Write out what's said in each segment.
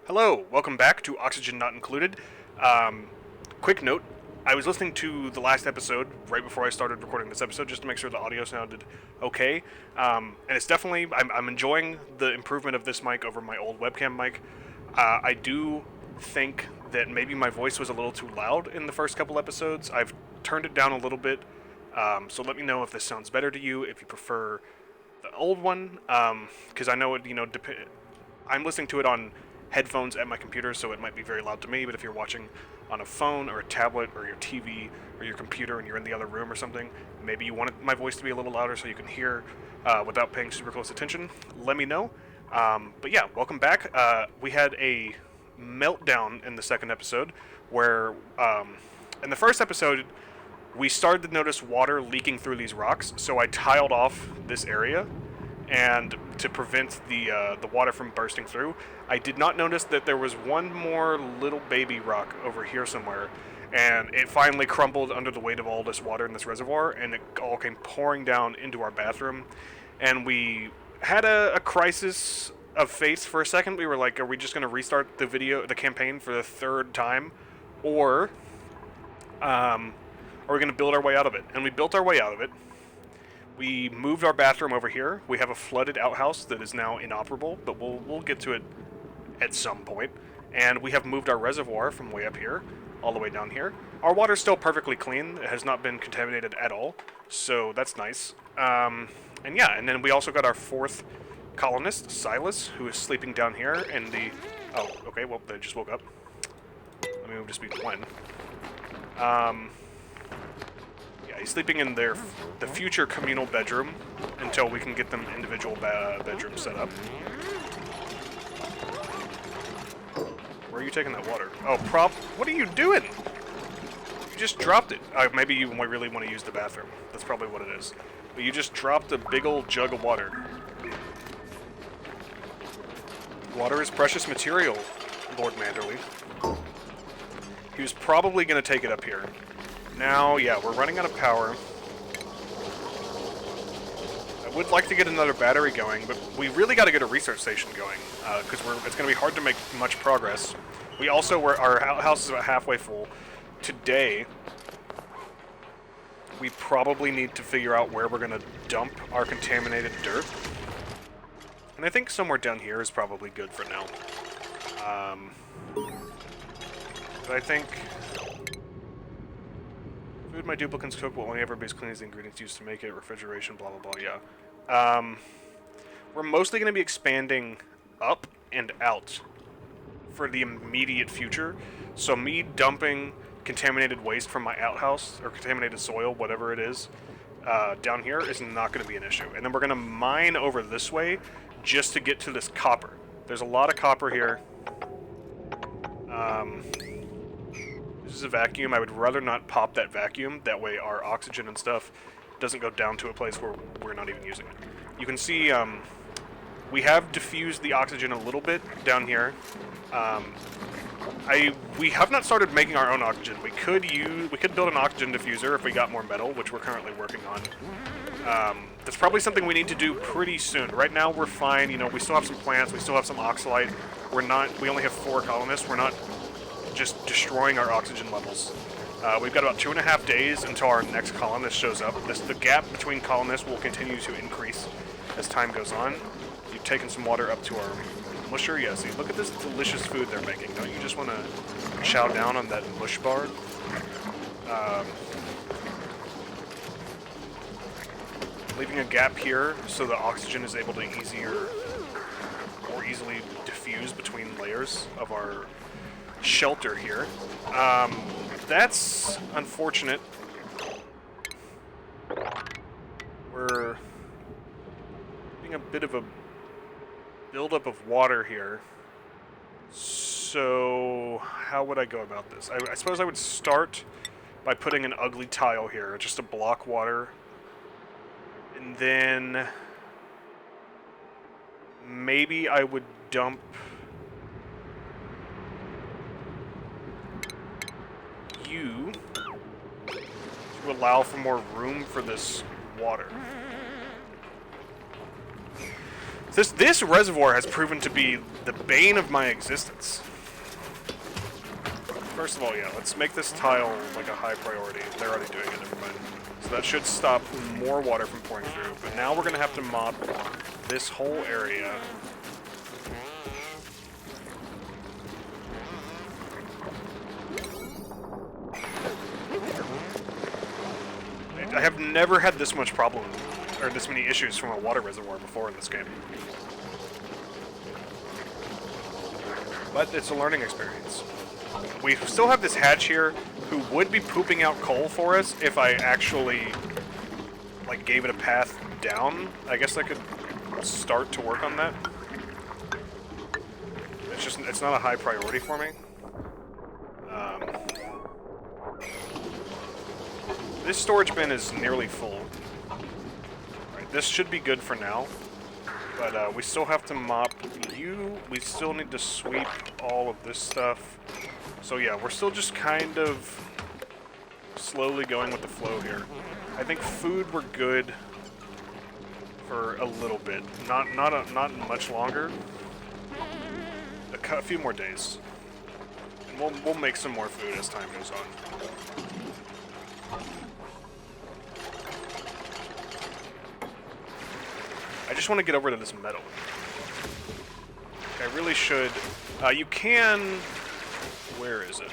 Hello, welcome back to Oxygen Not Included. Quick note, I was listening to the last episode right before I started recording this episode just to make sure the audio sounded okay. And it's definitely, I'm enjoying the improvement of this mic over my old webcam mic. I do think that maybe my voice was a little too loud in the first couple episodes. I've turned it down a little bit, so let me know if this sounds better to you, if you prefer the old one, because I know it, I'm listening to it on headphones at my computer, so it might be very loud to me, but if you're watching on a phone or a tablet or your TV or your computer and you're in the other room or something, maybe you want my voice to be a little louder so you can hear without paying super close attention, let me know. But yeah, welcome back. We had a meltdown in the second episode where in the first episode we started to notice water leaking through these rocks, so I tiled off this area and to prevent the water from bursting through. I did not notice that there was one more little baby rock over here somewhere, and it finally crumbled under the weight of all this water in this reservoir, and it all came pouring down into our bathroom, and we had a crisis of faith for a second. We were like, are we just going to restart the campaign for the third time, or are we going to build our way out of it? And we built our way out of it. We moved our bathroom over here. We have a flooded outhouse that is now inoperable, but we'll get to it at some point. And we have moved our reservoir from way up here all the way down here. Our water's still perfectly clean. It has not been contaminated at all, so that's nice. And yeah, and then we also got our fourth colonist, Silas, who is sleeping down here in the... Oh, okay, well, they just woke up. Let me move to speed 1. He's sleeping in the future communal bedroom until we can get them individual bedrooms set up. Where are you taking that water? Oh, what are you doing? You just dropped it. Maybe you really want to use the bathroom. That's probably what it is. But you just dropped a big old jug of water. Water is precious material, Lord Manderley. He was probably going to take it up here. Now, yeah, we're running out of power. I would like to get another battery going, but we really got to get a research station going, because it's going to be hard to make much progress. We also, our house is about halfway full. Today, we probably need to figure out where we're going to dump our contaminated dirt. And I think somewhere down here is probably good for now. But I think... Food my duplicates cook will only ever be as clean as the ingredients used to make it, refrigeration, blah blah blah, yeah. We're mostly going to be expanding up and out for the immediate future, so me dumping contaminated waste from my outhouse, or contaminated soil, whatever it is, down here is not going to be an issue. And then we're going to mine over this way just to get to this copper. There's a lot of copper here. This is a vacuum. I would rather not pop that vacuum. That way our oxygen and stuff doesn't go down to a place where we're not even using it. You can see we have diffused the oxygen a little bit down here. We have not started making our own oxygen. We could build an oxygen diffuser if we got more metal, which we're currently working on. That's probably something we need to do pretty soon. Right now we're fine. We still have some plants. We still have some oxalite. We only have 4 colonists. We're not just destroying our oxygen levels. We've got about 2.5 days until our next colonist shows up. The gap between colonists will continue to increase as time goes on. You've taken some water up to our musher. Yeah, see, look at this delicious food they're making. Don't you just want to chow down on that mush bar? Leaving a gap here so the oxygen is able to more easily diffuse between layers of our shelter here. That's unfortunate. We're getting a bit of a buildup of water here. So how would I go about this? I suppose I would start by putting an ugly tile here, just to block water. And then maybe I would dump you to allow for more room for this water. So This reservoir has proven to be the bane of my existence. First of all, yeah, let's make this tile like a high priority. They're already doing it, never mind. So that should stop more water from pouring through. But now we're going to have to mop this whole area. I have never had this much problem, or this many issues from a water reservoir before in this game. But it's a learning experience. We still have this hatch here who would be pooping out coal for us if I actually, like, gave it a path down. I guess I could start to work on that. It's not a high priority for me. This storage bin is nearly full. Right, this should be good for now. But we still have to mop you. We still need to sweep all of this stuff. So yeah, we're still just kind of slowly going with the flow here. I think food we're good for a little bit. Not much longer. A few more days. And we'll make some more food as time goes on. I just want to get over to this metal. I really should. You can... Where is it?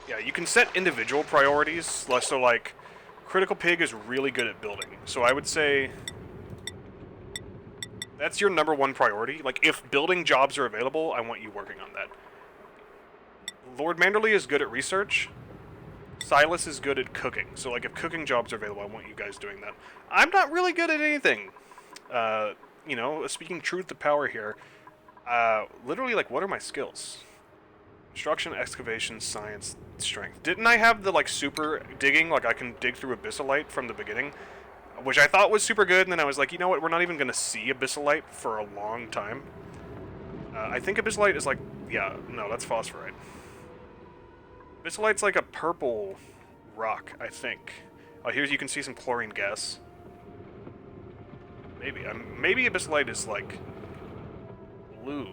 Yeah, you can set individual priorities. So, like, Critical Pig is really good at building. So I would say... That's your #1 priority. Like, if building jobs are available, I want you working on that. Lord Manderley is good at research. Silas is good at cooking. So, like, if cooking jobs are available, I want you guys doing that. I'm not really good at anything. You know, speaking truth to power here. Literally, like, what are my skills? Construction, excavation, science, strength. Didn't I have the, like, super digging? Like, I can dig through abyssalite from the beginning? Which I thought was super good, and then I was like, you know what? We're not even going to see abyssalite for a long time. I think abyssalite is like... Yeah, no, that's phosphorite. Abyssalite's like a purple rock, I think. Oh, here you can see some chlorine gas. Maybe. Maybe abyssalite is like blue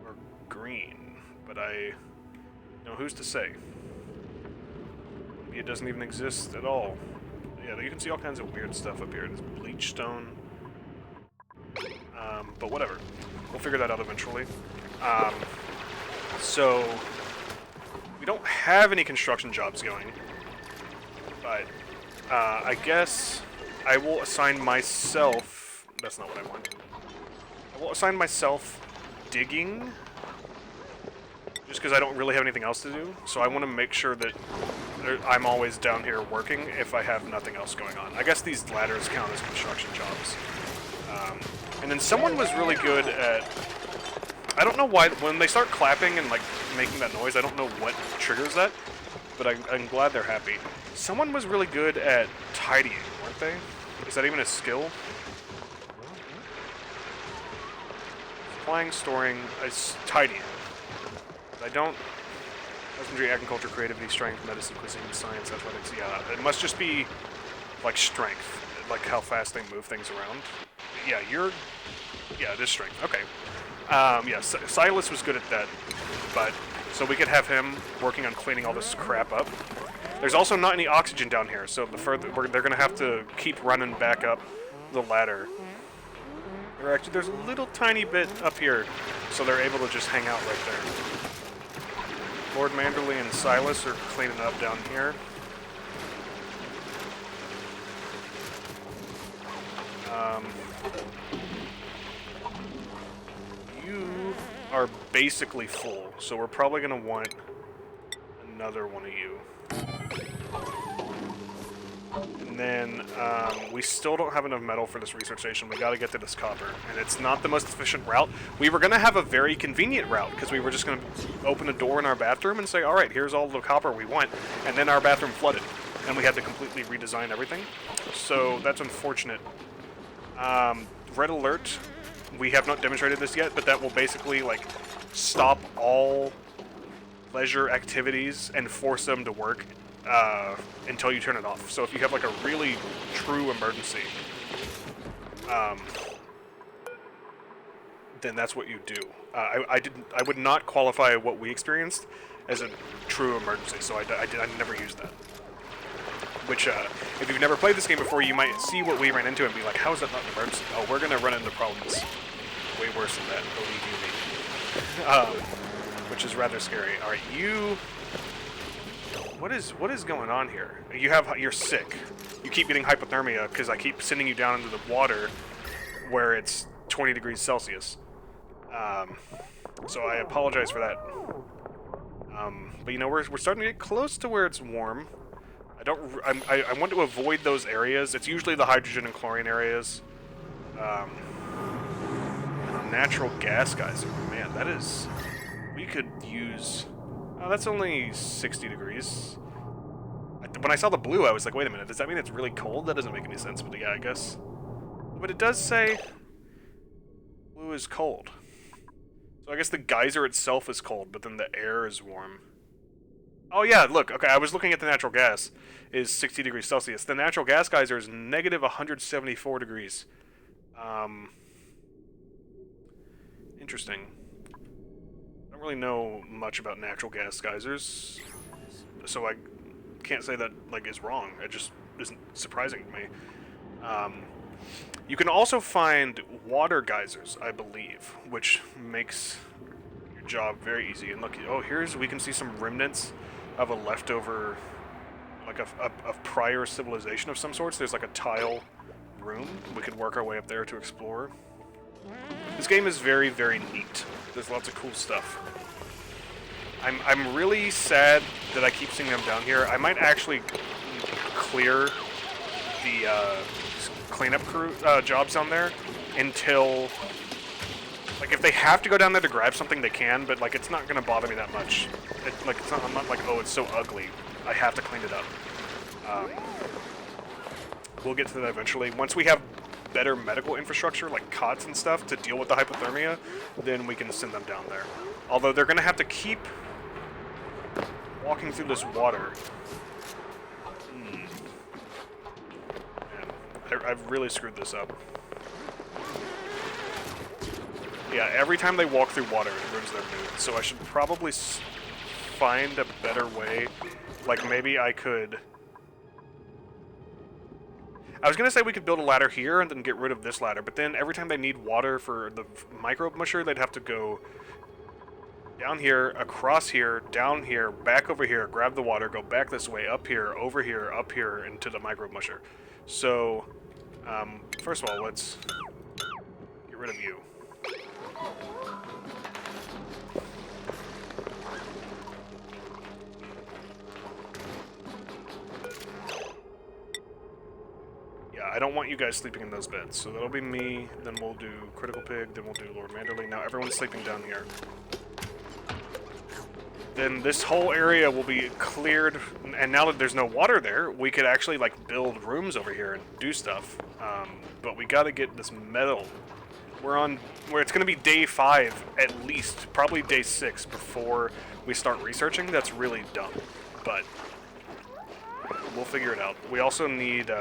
or green, but you know, who's to say? Maybe it doesn't even exist at all. Yeah, you can see all kinds of weird stuff up here. There's bleach stone. But whatever. We'll figure that out eventually. So, we don't have any construction jobs going. But, I guess I will assign myself... That's not what I want. I will assign myself digging. Just because I don't really have anything else to do. So I want to make sure that I'm always down here working if I have nothing else going on. I guess these ladders count as construction jobs. And then someone was really good at... I don't know why, when they start clapping and like making that noise, I don't know what triggers that, but I'm glad they're happy. Someone was really good at tidying, weren't they? Is that even a skill? Supplying, storing, tidying. I don't... Husbandry, agriculture, creativity, strength, medicine, cuisine, science, athletics, yeah. It must just be, like, strength. Like, how fast they move things around. Yeah, yeah, it is strength. Okay. Yeah, Silas was good at that. But, so we could have him working on cleaning all this crap up. There's also not any oxygen down here, so they're going to have to keep running back up the ladder. There's a little tiny bit up here, so they're able to just hang out right there. Lord Manderley and Silas are cleaning up down here. You are basically full, so we're probably going to want another one of you. And then, we still don't have enough metal for this research station. We gotta get to this copper. And it's not the most efficient route. We were gonna have a very convenient route, because we were just gonna open a door in our bathroom and say, alright, here's all the copper we want. And then our bathroom flooded. And we had to completely redesign everything. So, that's unfortunate. Red alert. We have not demonstrated this yet, but that will basically, like, stop all leisure activities and force them to work until you turn it off. So if you have like a really true emergency, then that's what you do. I would not qualify what we experienced as a true emergency, so I never used that. Which, if you've never played this game before, you might see what we ran into and be like, how is that not an emergency? Oh, we're gonna run into problems way worse than that, believe you me. Which is rather scary. Alright, you... What is going on here? You're sick. You keep getting hypothermia because I keep sending you down into the water where it's 20 degrees Celsius. So I apologize for that. But you know, we're starting to get close to where it's warm. I want to avoid those areas. It's usually the hydrogen and chlorine areas. Natural gas geyser. Man, that is... We could use... Oh, that's only 60 degrees. When I saw the blue, I was like, wait a minute, does that mean it's really cold? That doesn't make any sense, but yeah, I guess. But it does say... Blue is cold. So I guess the geyser itself is cold, but then the air is warm. Oh yeah, look, okay, I was looking at the natural gas. Is 60 degrees Celsius. The natural gas geyser is negative 174 degrees. Interesting. I don't really know much about natural gas geysers, so I can't say that, like, is wrong. It just isn't surprising to me. You can also find water geysers, I believe, which makes your job very easy. And look, oh, we can see some remnants of a leftover, like a prior civilization of some sorts. There's like a tile room. We could work our way up there to explore. This game is very, very neat. There's lots of cool stuff. I'm really sad that I keep seeing them down here. I might actually clear the cleanup crew jobs down there until, like, if they have to go down there to grab something, they can. But like, it's not gonna bother me that much. I'm not like, oh, it's so ugly, I have to clean it up. We'll get to that eventually. Once we have better medical infrastructure, like cots and stuff, to deal with the hypothermia, then we can send them down there. Although they're gonna have to keep walking through this water. Man, I've really screwed this up. Yeah, every time they walk through water, it ruins their mood. So I should probably find a better way. Like, maybe I could... I was going to say we could build a ladder here and then get rid of this ladder, but then every time they need water for the microbe musher, they'd have to go down here, across here, down here, back over here, grab the water, go back this way, up here, over here, up here, into the microbe musher. So, first of all, let's get rid of you. Yeah, I don't want you guys sleeping in those beds, so that'll be me, then we'll do Critical Pig, then we'll do Lord Manderley. Now everyone's sleeping down here. Then this whole area will be cleared, and now that there's no water there, we could actually, like, build rooms over here and do stuff. But we gotta get this metal. We're on, where it's gonna be day 5, at least, probably day 6, before we start researching. That's really dumb, but we'll figure it out. We also need,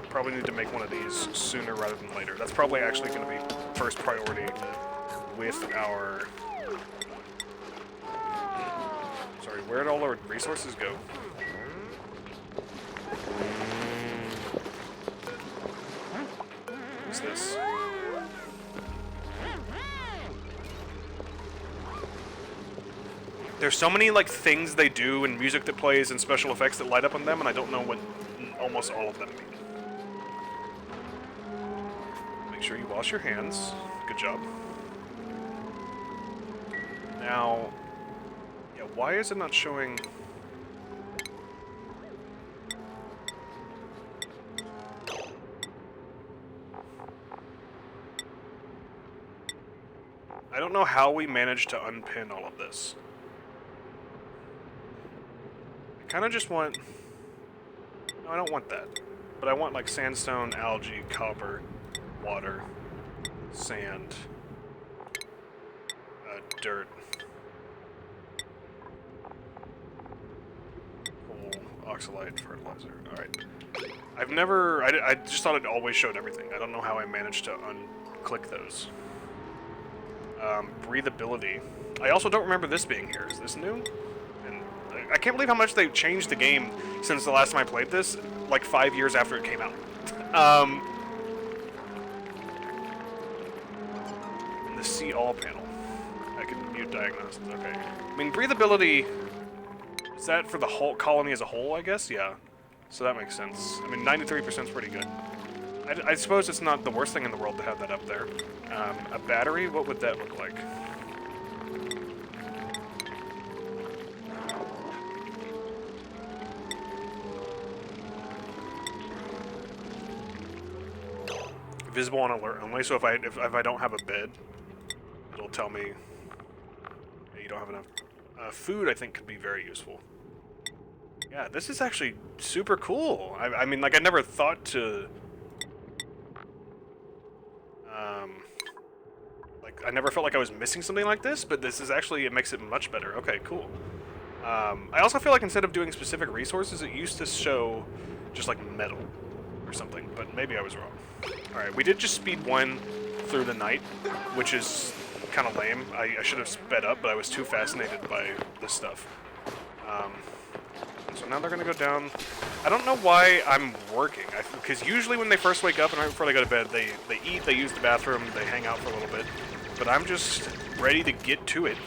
probably need to make one of these sooner rather than later. That's probably actually gonna be first priority with our... Sorry, where'd all our resources go? What's this? There's so many, like, things they do and music that plays and special effects that light up on them, and I don't know what almost all of them mean. Make sure you wash your hands. Good job. Now... yeah, why is it not showing... I don't know how we managed to unpin all of this. I kind of just want... No, I don't want that. But I want, like, sandstone, algae, copper, water, sand, dirt, coal, oxalite, fertilizer. Alright. I've never... I just thought it always showed everything. I don't know how I managed to unclick those. Breathability. I also don't remember this being here. Is this new? And I can't believe how much they've changed the game since the last time I played this, like 5 years after it came out. The see all panel. I can mute diagnostics. Okay. I mean, breathability, is that for the whole colony as a whole, I guess? Yeah. So that makes sense. I mean, 93% is pretty good. I suppose it's not the worst thing in the world to have that up there. A battery, what would that look like? Visible on alert only, so if I don't have a bed, it'll tell me that you don't have enough. Food, I think, could be very useful. Yeah, this is actually super cool. I mean, like, I never thought to... like, I never felt like I was missing something like this, but this is actually, it makes it much better. Okay, cool. I also feel like instead of doing specific resources, it used to show just, like, metal or something, but maybe I was wrong. Alright, we did just speed 1 through the night, which is kind of lame. I should have sped up, but I was too fascinated by this stuff. So now they're going to go down. I don't know why I'm working, because usually when they first wake up and right before they go to bed, they eat, they use the bathroom, they hang out for a little bit. But I'm just ready to get to it.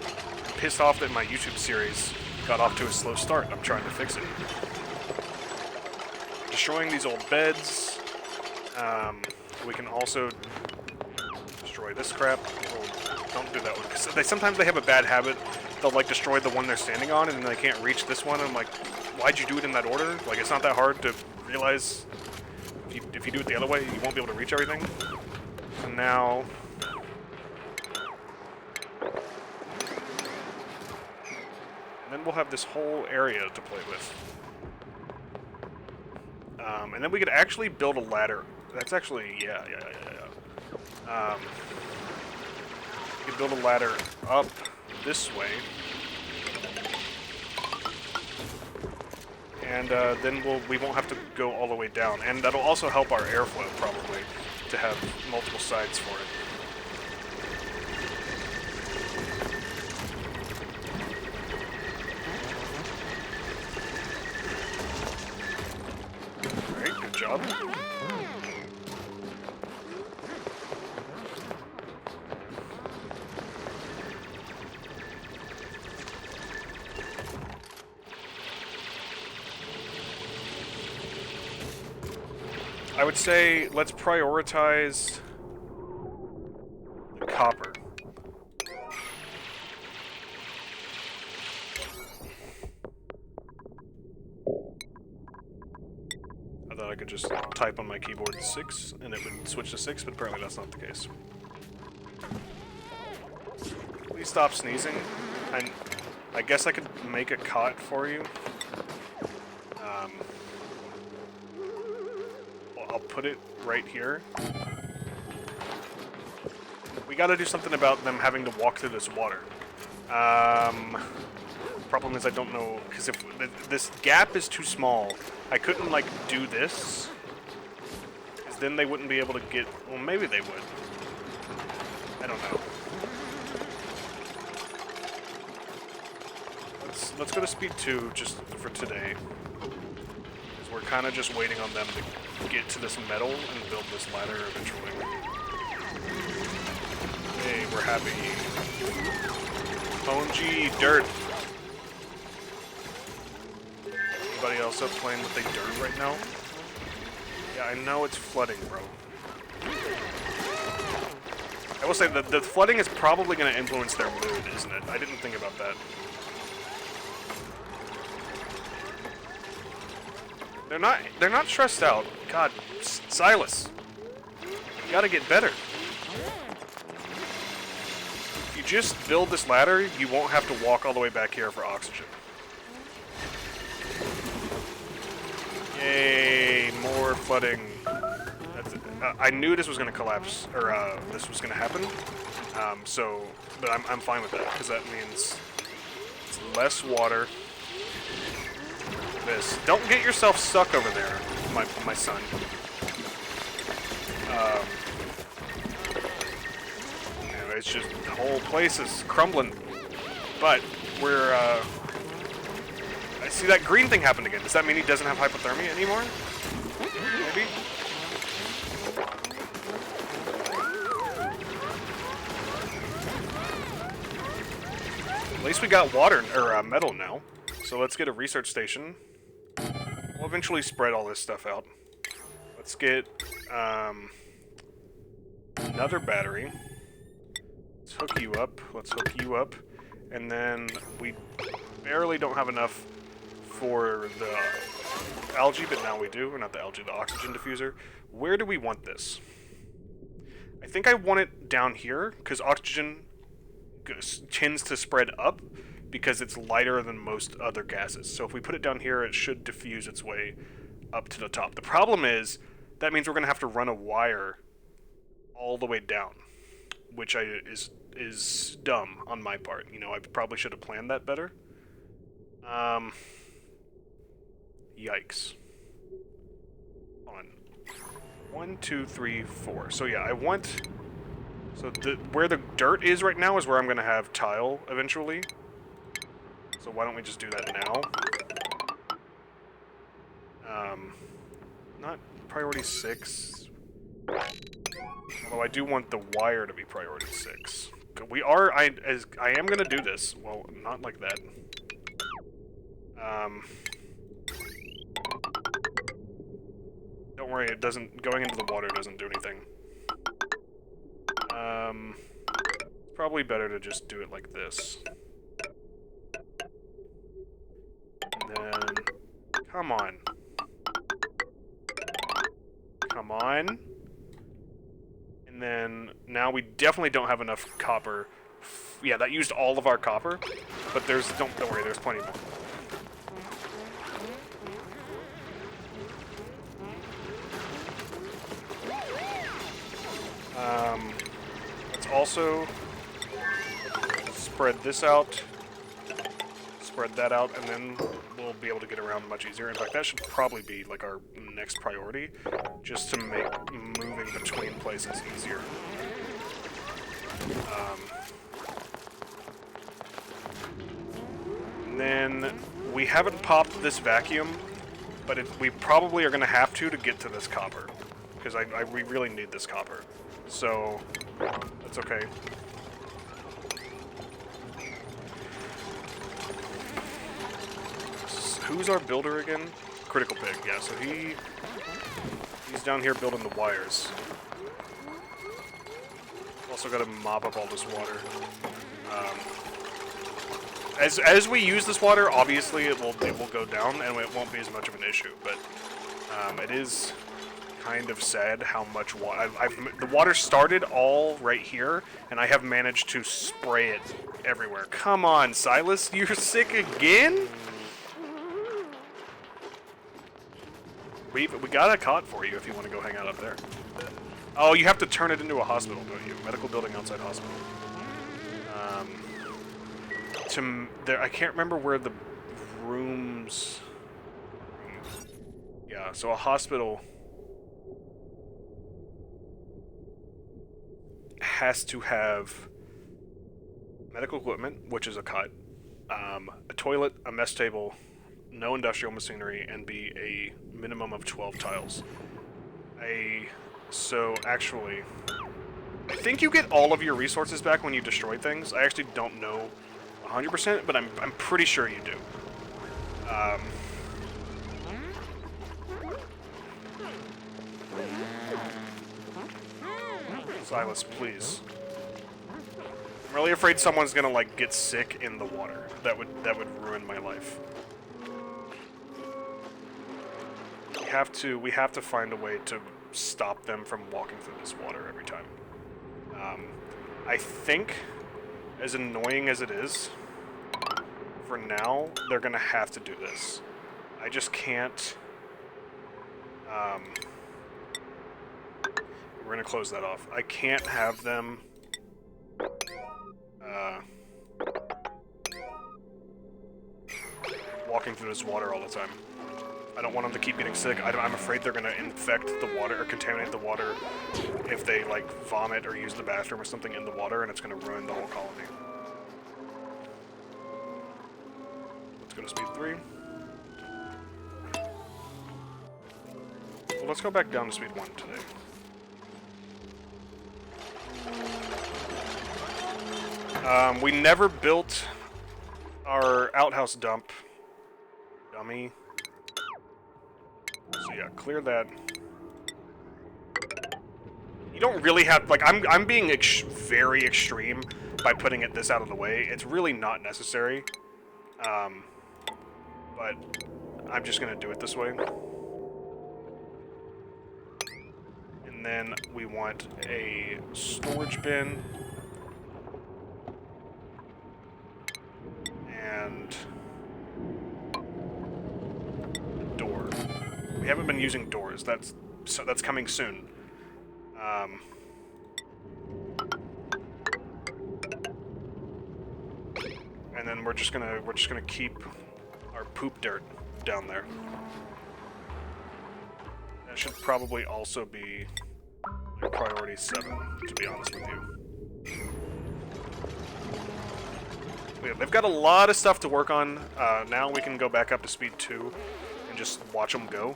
I'm pissed off that my YouTube series got off to a slow start. I'm trying to fix it. Destroying these old beds. We can also destroy this crap. Well, don't do that one. 'Cause sometimes they have a bad habit. They'll like destroy the one they're standing on, and then they can't reach this one. And I'm like, why'd you do it in that order? Like, it's not that hard to realize. If you do it the other way, you won't be able to reach everything. And now, and then we'll have this whole area to play with. And then we could actually build a ladder. That's actually, yeah. We could build a ladder up this way. And then we won't have to go all the way down. And that'll also help our airflow, probably, to have multiple sides for it. Alright, good job. I would say let's prioritize the copper. I thought I could just type on my keyboard 6 and it would switch to 6, but apparently that's not the case. Please stop sneezing. I guess I could make a cot for you. I'll put it right here. We gotta do something about them having to walk through this water. Problem is I don't know, because if this gap is too small, I couldn't, like, do this. Because then they wouldn't be able to get... Well, maybe they would. I don't know. Let's go to speed 2 just for today. Because we're kind of just waiting on them to get to this metal and build this ladder eventually. Hey, we're happy. OMG, dirt. Anybody else up playing with the dirt right now? Yeah, I know it's flooding, bro. I will say that the flooding is probably going to influence their mood, isn't it? I didn't think about that. They're not stressed out. God, Silas, you gotta get better. If you just build this ladder, you won't have to walk all the way back here for oxygen. Yay, more flooding. I knew this was gonna collapse, or this was gonna happen. But I'm fine with that, because that means it's less water. This. Don't get yourself stuck over there, my son. Yeah, it's just the whole place is crumbling. But we're, I see that green thing happen again. Does that mean he doesn't have hypothermia anymore? Maybe? At least we got water, or metal now. So let's get a research station. We'll eventually spread all this stuff out. Let's get, another battery. Let's hook you up. Let's hook you up. And then we barely don't have enough for the algae, but now we do. Or not the algae, the oxygen diffuser. Where do we want this? I think I want it down here, because oxygen tends to spread up because it's lighter than most other gases. So if we put it down here, it should diffuse its way up to the top. The problem is, that means we're going to have to run a wire all the way down, which is dumb on my part. You know, I probably should have planned that better. Yikes. Hold on. 1, 2, 3, 4. So yeah, I want... So where the dirt is right now is where I'm going to have tile eventually. So why don't we just do that now? Not priority 6. Although I do want the wire to be priority 6. I am going to do this. Well, not like that. Don't worry, it doesn't... Going into the water doesn't do anything. It's probably better to just do it like this. And then... Come on. Come on. And then, now we definitely don't have enough copper. Yeah, that used all of our copper. But there's... Don't worry, there's plenty more. Let's also spread this out, spread that out, and then we'll be able to get around much easier. In fact, that should probably be like our next priority, just to make moving between places easier. And then we haven't popped this vacuum, but we probably are going to have to get to this copper, because we really need this copper. So, that's okay. Who's our builder again? Critical Pig, yeah, so he's down here building the wires. Also gotta mop up all this water. As we use this water, obviously it will go down, and it won't be as much of an issue, but it is kind of sad how much water... the water started all right here, and I have managed to spray it everywhere. Come on, Silas, you're sick again? We got a cot for you if you want to go hang out up there. Oh, you have to turn it into a hospital, don't you? Medical building outside hospital. I can't remember where the rooms... Yeah, so a hospital has to have medical equipment, which is a cot, a toilet, a mess table, no industrial machinery, and be a minimum of 12 tiles. So actually, I think you get all of your resources back when you destroy things. I actually don't know 100%, but I'm pretty sure you do. Silas, please. I'm really afraid someone's gonna like get sick in the water. That would ruin my life. We have to find a way to stop them from walking through this water every time. I think, as annoying as it is, for now, they're gonna have to do this. I just can't... we're gonna close that off. I can't have them... walking through this water all the time. I don't want them to keep getting sick. I'm afraid they're going to infect the water or contaminate the water if they, like, vomit or use the bathroom or something in the water, and it's going to ruin the whole colony. Let's go to speed 3. Well, let's go back down to speed 1 today. We never built our outhouse dump. Dummy. So yeah, clear that. You don't really have, like, I'm being very extreme by putting it this out of the way. It's really not necessary. But I'm just gonna do it this way. And then we want a storage bin. And a door. We haven't been using doors. That's coming soon. And then we're just gonna keep our poop dirt down there. That should probably also be like priority 7, to be honest with you. Yeah, they've got a lot of stuff to work on. Now we can go back up to speed 2 and just watch them go.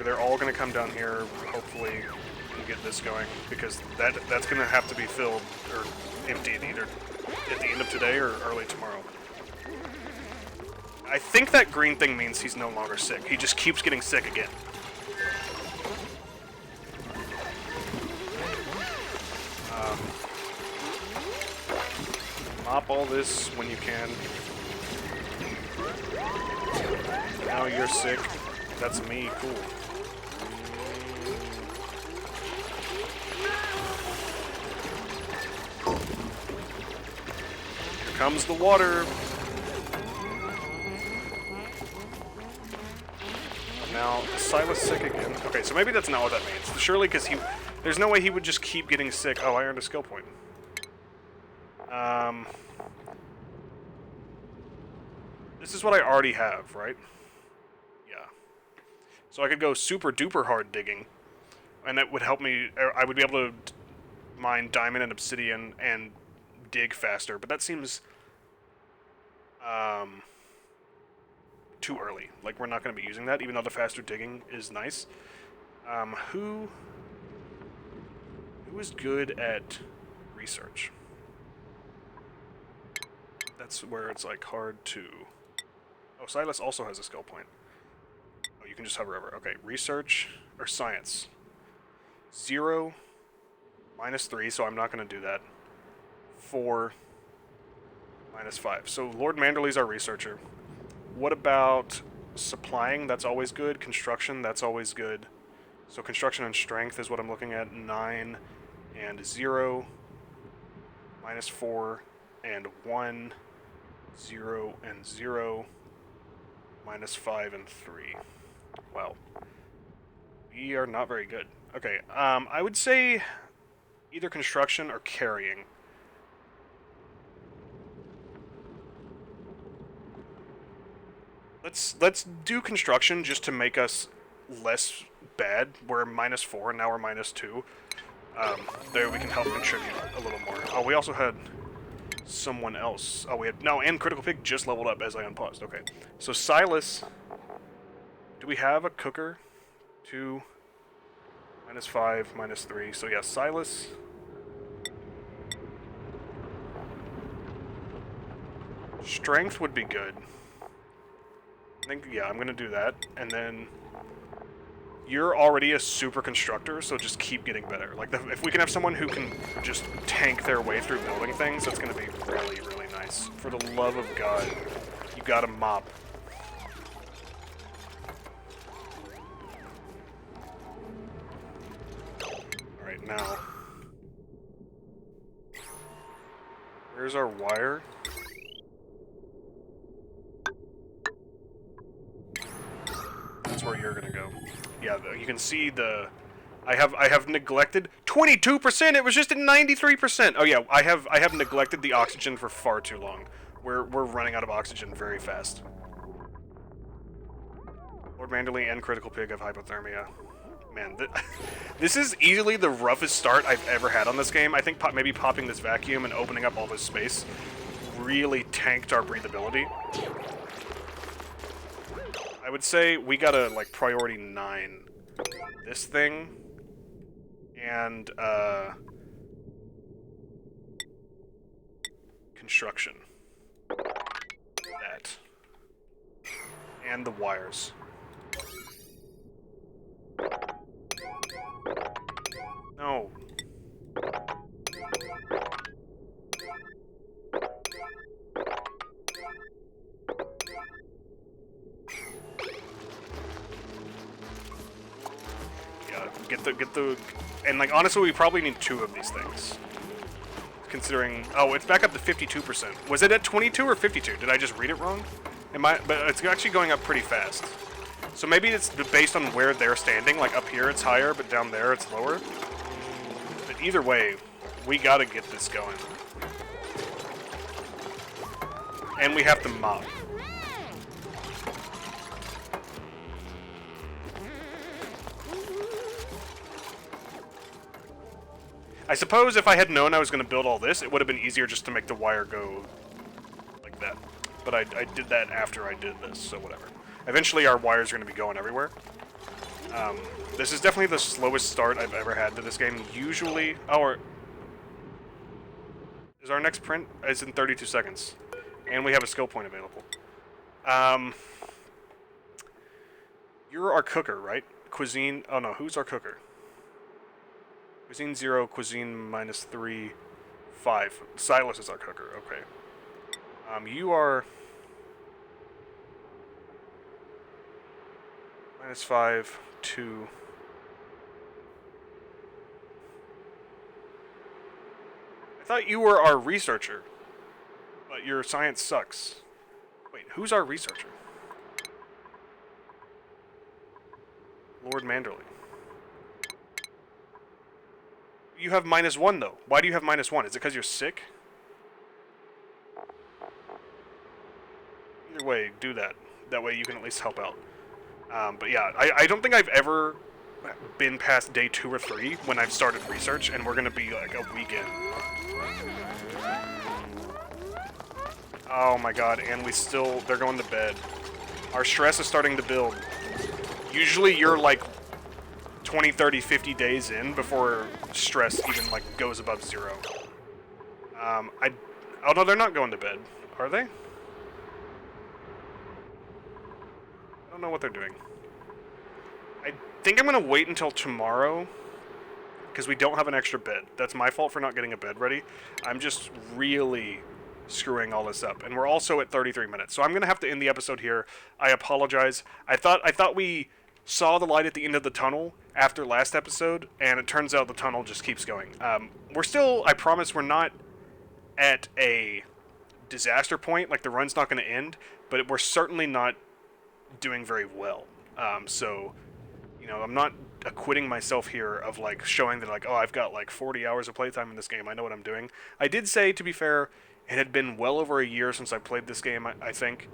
They're all going to come down here, hopefully, and get this going, because that's going to have to be filled or emptied either at the end of today or early tomorrow. I think that green thing means he's no longer sick. He just keeps getting sick again. Mop all this when you can. Now you're sick. That's me. Cool. Here comes the water. Now, is Silas sick again? Okay, so maybe that's not what that means. Surely, because there's no way he would just keep getting sick. Oh, I earned a skill point. This is what I already have, right? Yeah. So I could go super duper hard digging, and that would help me. I would be able to mine diamond and obsidian and dig faster, but that seems too early. Like, we're not going to be using that, even though the faster digging is nice. Who is good at research? That's where it's, like, hard to... Oh, Silas also has a skill point. Oh, you can just hover over. Okay, research, or science. 0, -3, so I'm not going to do that. 4, -5. So Lord Manderley's our researcher. What about supplying? That's always good. Construction, that's always good. So construction and strength is what I'm looking at. 9 and 0, -4 and 1, 0 and 0, -5 and 3. Wow. We are not very good. Okay, I would say either construction or carrying. Let's do construction just to make us less bad. We're -4 and now we're -2. There we can help contribute a little more. Oh, we also had someone else. Oh, we had... No, and Critical Pig just leveled up as I unpaused. Okay. So Silas... Do we have a cooker? 2, -5, -3. So yeah, Silas... Strength would be good. I think, yeah, I'm gonna do that. And then... You're already a super constructor, so just keep getting better. Like, if we can have someone who can just tank their way through building things, that's gonna be really, really nice. For the love of God, you gotta mop. Alright, now... Where's our wire? That's where you're gonna go. Yeah, you can see the... I have neglected 22%. It was just at 93%. Oh yeah, I have neglected the oxygen for far too long. We're running out of oxygen very fast. Lord Manderley and Critical Pig have hypothermia. Man, this is easily the roughest start I've ever had on this game. I think maybe popping this vacuum and opening up all this space really tanked our breathability. I would say we gotta, like, priority 9 this thing, and, construction. That. And the wires. No. Yeah, get the, and like honestly, we probably need 2 of these things. Considering, oh, it's back up to 52%. Was it at 22 or 52? Did I just read it wrong? But it's actually going up pretty fast. So maybe it's based on where they're standing. Like up here, it's higher, but down there, it's lower. But either way, we gotta get this going. And we have to mop. I suppose if I had known I was going to build all this, it would have been easier just to make the wire go like that. But I did that after I did this, so whatever. Eventually our wires are going to be going everywhere. This is definitely the slowest start I've ever had to this game. Usually... Oh, is our next print? It's in 32 seconds. And we have a skill point available. You're our cooker, right? Cuisine... Oh no, who's our cooker? Cuisine 0, cuisine -3, 5. Silas is our cooker, okay. You are... -5, 2... I thought you were our researcher, but your science sucks. Wait, who's our researcher? Lord Manderley. You have -1, though. Why do you have -1? Is it because you're sick? Either way, do that. That way you can at least help out. But yeah, I don't think I've ever been past day 2 or 3 when I've started research, and we're going to be like a week in. Oh my god, and they're going to bed. Our stress is starting to build. Usually you're like 20, 30, 50 days in before stress even, like, goes above 0. Oh no, they're not going to bed. Are they? I don't know what they're doing. I think I'm going to wait until tomorrow, because we don't have an extra bed. That's my fault for not getting a bed ready. I'm just really screwing all this up. And we're also at 33 minutes, so I'm going to have to end the episode here. I apologize. I thought we saw the light at the end of the tunnel after last episode, and it turns out the tunnel just keeps going. We're still, I promise, we're not at a disaster point, like the run's not going to end, but we're certainly not doing very well. So, you know, I'm not acquitting myself here of, like, showing that, like, oh, I've got, like, 40 hours of playtime in this game, I know what I'm doing. I did say, to be fair, it had been well over a year since I played this game, I think.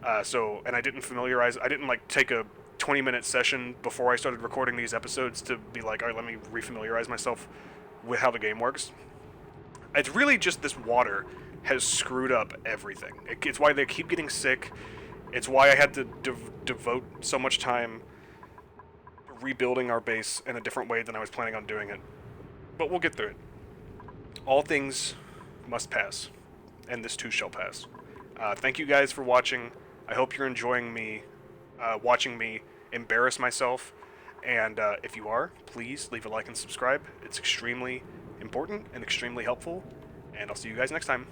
And I didn't, like, take a 20-minute session before I started recording these episodes to be like, alright, let me refamiliarize myself with how the game works. It's really just this water has screwed up everything. It's why they keep getting sick. It's why I had to devote so much time rebuilding our base in a different way than I was planning on doing it. But we'll get through it. All things must pass, and this too shall pass. Thank you guys for watching. I hope you're enjoying me watching me embarrass myself, and if you are, please leave a like and subscribe. It's extremely important and extremely helpful, and I'll see you guys next time.